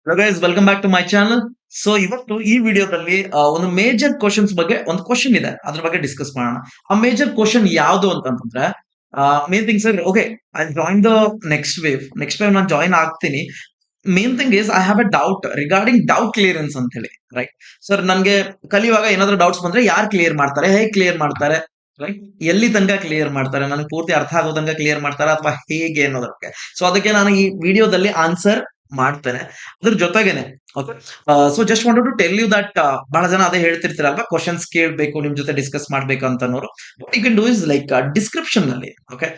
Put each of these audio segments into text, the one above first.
Hello guys, welcome back to my channel. So ಇವತ್ತು ಈ ವಿಡಿಯೋದಲ್ಲಿ ಒಂದು ಮೇಜರ್ ಕ್ವಶನ್ಸ್ ಬಗ್ಗೆ ಒಂದು ಕ್ವಶನ್ ಇದೆ, ಅದ್ರ ಬಗ್ಗೆ ಡಿಸ್ಕಸ್ ಮಾಡೋಣ. ಆ ಮೇಜರ್ ಕ್ವಶನ್ ಯಾವುದು ಅಂತಂದ್ರೆ, main thing sir, okay, I join the next wave ನಾನು ಜಾಯಿನ್ ಆಗ್ತೀನಿ. Main thing is I have a doubt regarding doubt clearance ಅಂತ ಹೇಳಿ, ರೈಟ್? ಸರ್, ನನ್ಗೆ ಕಲಿಯುವಾಗ ಏನಾದ್ರು ಡೌಟ್ಸ್ ಬಂದ್ರೆ ಯಾರು ಕ್ಲಿಯರ್ ಮಾಡ್ತಾರೆ, ಹೇಗೆ ಕ್ಲಿಯರ್ ಮಾಡ್ತಾರೆ, ರೈಟ್? ಎಲ್ಲಿ ತನಕ ಕ್ಲಿಯರ್ ಮಾಡ್ತಾರೆ, ನನಗೆ ಪೂರ್ತಿ ಅರ್ಥ ಆಗೋ ತನಕ ಕ್ಲಿಯರ್ ಮಾಡ್ತಾರೆ ಅಥವಾ ಹೇಗೆ ಅನ್ನೋದಕ್ಕೆ. ಸೊ ಅದಕ್ಕೆ ನಾನು ಈ ವಿಡಿಯೋದಲ್ಲಿ ಆನ್ಸರ್ ಮಾಡ್ತೇನೆ. ಅದ್ರ ಜೊತೆಗೇನೆ, okay, so just wanted to tell you that ಬಹಳ ಜನ ಅದೇ ಹೇಳ್ತಿರ್ತೀರಲ್ವಾ, ಕ್ವಶನ್ಸ್ ಕೇಳಬೇಕು, ನಿಮ್ ಜೊತೆ ಡಿಸ್ಕಸ್ ಮಾಡ್ಬೇಕು ಅಂತನೋರು. What you can do is like description ನಲ್ಲಿ, ಓಕೆ,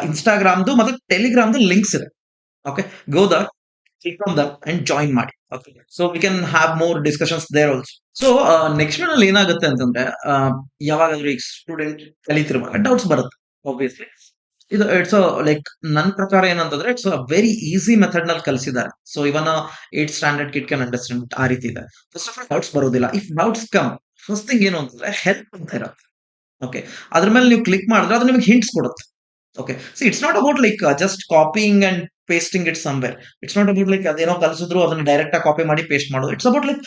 ಇನ್ಸ್ಟಾಗ್ರಾಮ್ದು ಮತ್ತೆ ಟೆಲಿಗ್ರಾಮ್ದು ಲಿಂಕ್ಸ್ ಇದೆ. Okay, go the click on them and join ಮಾಡಿ. Okay, so we can have more discussions there also. So next ನಲ್ಲಿ ಏನಾಗುತ್ತೆ ಅಂತಂದ್ರೆ, ಯಾವಾಗಾದ್ರೂ ಈಗ ಸ್ಟೂಡೆಂಟ್ ಕಲಿತಿರುವಾಗ ಡೌಟ್ಸ್ ಬರುತ್ತೆ, ಆಬ್ವಿಯಸ್ಲಿ. ಇದು ಇಟ್ಸ್ ಲೈಕ್ ನನ್ನ ಪ್ರಕಾರ ಏನಂತಂದ್ರೆ, it's a very easy method ನಲ್ಲಿ ಕಲಿಸಿದ್ದಾರೆ. So even 8th standard kid can understand, ಆ ರೀತಿ ಇದೆ. ಫಸ್ಟ್ ಆಫ್ ಆಲ್ ಡೌಟ್ಸ್ ಬರೋದಿಲ್ಲ. If doubts come, first thing ಏನು ಅಂತಂದ್ರೆ ಹೆಲ್ಪ್ ಅಂತ ಇರುತ್ತೆ. ಓಕೆ, ಅದ್ರ ಮೇಲೆ ನೀವು ಕ್ಲಿಕ್ ಮಾಡಿದ್ರೆ ಅದು ನಿಮಗೆ ಹಿಂಟ್ಸ್ ಕೊಡುತ್ತೆ. Okay, C it's not about like just copying and pasting it somewhere. It's not about like ಅದೇನೋ ಕಲಿಸಿದ್ರು ಅದನ್ನ ಡೈರೆಕ್ಟ್ ಆಗಿ ಕಾಪಿ ಮಾಡಿ ಪೇಸ್ಟ್ ಮಾಡೋದು. It's about like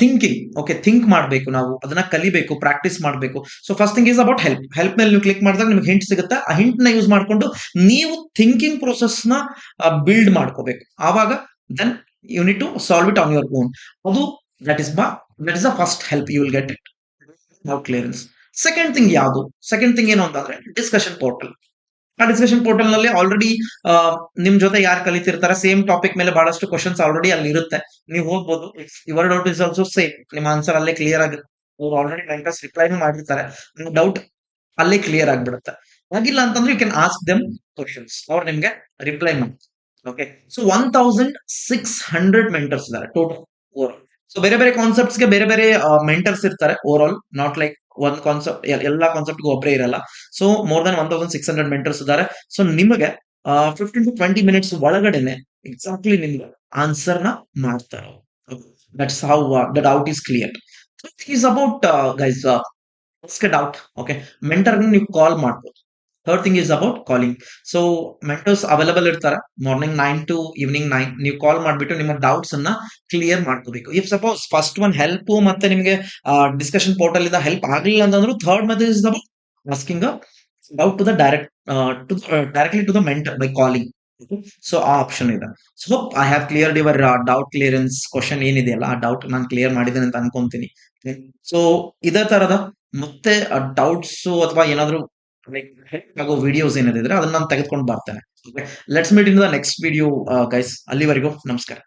thinking. Okay, think ಮಾಡಬೇಕು, ನಾವು ಅದನ್ನ ಕಲಿಬೇಕು, ಪ್ರಾಕ್ಟೀಸ್ ಮಾಡಬೇಕು. So first thing is about help ಮೇಲೆ ನೀವು ಕ್ಲಿಕ್ ಮಾಡಿದಾಗ ನಿಮ್ಗೆ ಹಿಂಟ್ ಸಿಗುತ್ತೆ. ಆ ಹಿಂಟ್ ನ ಯೂಸ್ ಮಾಡ್ಕೊಂಡು ನೀವು ಥಿಂಕಿಂಗ್ ಪ್ರೊಸೆಸ್ ನ ಬಿಲ್ಡ್ ಮಾಡ್ಕೋಬೇಕು. ಆವಾಗ then you need to solve it on your own. ಅದು that is the first help you will get it, doubt clearance. Second thing ಯಾವುದು? ಸೆಕೆಂಡ್ ಥಿಂಗ್ ಏನು ಅಂತಂದ್ರೆ ಡಿಸ್ಕಷನ್ ಪೋರ್ಟಲ್. ಆ ಡಿಸ್ಕಷನ್ ಪೋರ್ಟಲ್ ನಲ್ಲಿ already ನಿಮ್ ಜೊತೆ ಯಾರು ಕಲಿತಿರ್ತಾರೆ, ಸೇಮ್ ಟಾಪಿಕ್ ಮೇಲೆ ಬಹಳಷ್ಟು ಕ್ವಶನ್ಸ್ ಆಲ್ರೆಡಿ ಅಲ್ಲಿ ಇರುತ್ತೆ. ನೀವು ಹೋಗ್ಬೋದು. Your doubt is also same, ನಿಮ್ಮ ಆನ್ಸರ್ ಅಲ್ಲೇ ಕ್ಲಿಯರ್ ಆಗುತ್ತೆ. ಅವ್ರು ಆಲ್ರೆಡಿ ಟೈಮ್ ರಿಪ್ಲೈನು ಮಾಡಿರ್ತಾರೆ, ನಿಮ್ಮ ಡೌಟ್ ಅಲ್ಲೇ ಕ್ಲಿಯರ್ ಆಗ್ಬಿಡುತ್ತೆ. ಹಾಗಿಲ್ಲ ಅಂತಂದ್ರೆ you can ask them questions, ಅವ್ರು ನಿಮ್ಗೆ ರಿಪ್ಲೈ ಮಾಡಿ. ಓಕೆ, ಸೊ 1600 ಮೆಂಟರ್ಸ್ ಇದ್ದಾರೆ ಟೋಟಲ್ ಓವರ್. ಸೊ ಬೇರೆ ಬೇರೆ ಕಾನ್ಸೆಪ್ಟ್ಸ್ ಗೆ ಬೇರೆ ಬೇರೆ ಮೆಂಟರ್ಸ್ ಇರ್ತಾರೆ ಓವರ್ ಆಲ್, ನಾಟ್ ಲೈಕ್ ಒಂದ್ ಕಾನ್ಸೆಪ್ಟ್ ಎಲ್ಲಾ ಕಾನ್ಸೆಪ್ಟ್ ಒಬ್ಬರೇ ಇರಲ್ಲ. ಸೊ ಮೋರ್ ದನ್ 1600 ಮೆಂಟರ್ಸ್ ಇದ್ದಾರೆ. ಸೊ ನಿಮಗೆ 15 to 20 minutes ಒಳಗಡೆನೆ ಎಕ್ಸಾಕ್ಟ್ಲಿ ನಿಮ್ಗೆ ಆನ್ಸರ್ ನ ಮಾಡ್ತಾರೆ. That's how the doubt is clear. Is about guys doubt. Okay, mentor ನೀವು ಕಾಲ್ ಮಾಡ್ಬೋದು. Third thing is about calling. So mentors available ಇರ್ತಾರೆ ಮಾರ್ನಿಂಗ್ 9 to ಈವ್ನಿಂಗ್ 9. ನೀವು ಕಾಲ್ ಮಾಡ್ಬಿಟ್ಟು ನಿಮ್ಮ ಡೌಟ್ಸ್ ಅನ್ನ ಕ್ಲಿಯರ್ ಮಾಡ್ಕೋಬೇಕು. If suppose first one help ಮತ್ತೆ ನಿಮಗೆ ಡಿಸ್ಕಷನ್ ಪೋರ್ಟಲ್ ಇಂದ ಹೆಲ್ಪ್ ಆಗಲಿಲ್ಲ ಅಂತಂದ್ರೆ, third method is about asking doubt to the directly to the mentor by calling. So ಆ ಆಪ್ಷನ್ ಇದೆ. So I have cleared your doubt clearance question ಏನಿದೆಯಲ್ಲ, ಆ doubt ನಾನು ಕ್ಲಿಯರ್ ಮಾಡಿದ್ದೇನೆ ಅಂತ ಅನ್ಕೊಂತೀನಿ. ಸೊ ಇದೇ ತರದ ಮತ್ತೆ ಡೌಟ್ಸ್ ಅಥವಾ ಏನಾದ್ರು ಲೈಕ್ ಹೆಲ್ಪ್ ಆಗೋ ವಿಡಿಯೋಸ್ ಏನಿದ್ರೆ ಅದನ್ನ ನಾನು ತೆಗೆದುಕೊಂಡು ಬರ್ತೇನೆ. Let's meet in the next video guys. ಅಲ್ಲಿವರೆಗೂ ನಮಸ್ಕಾರ.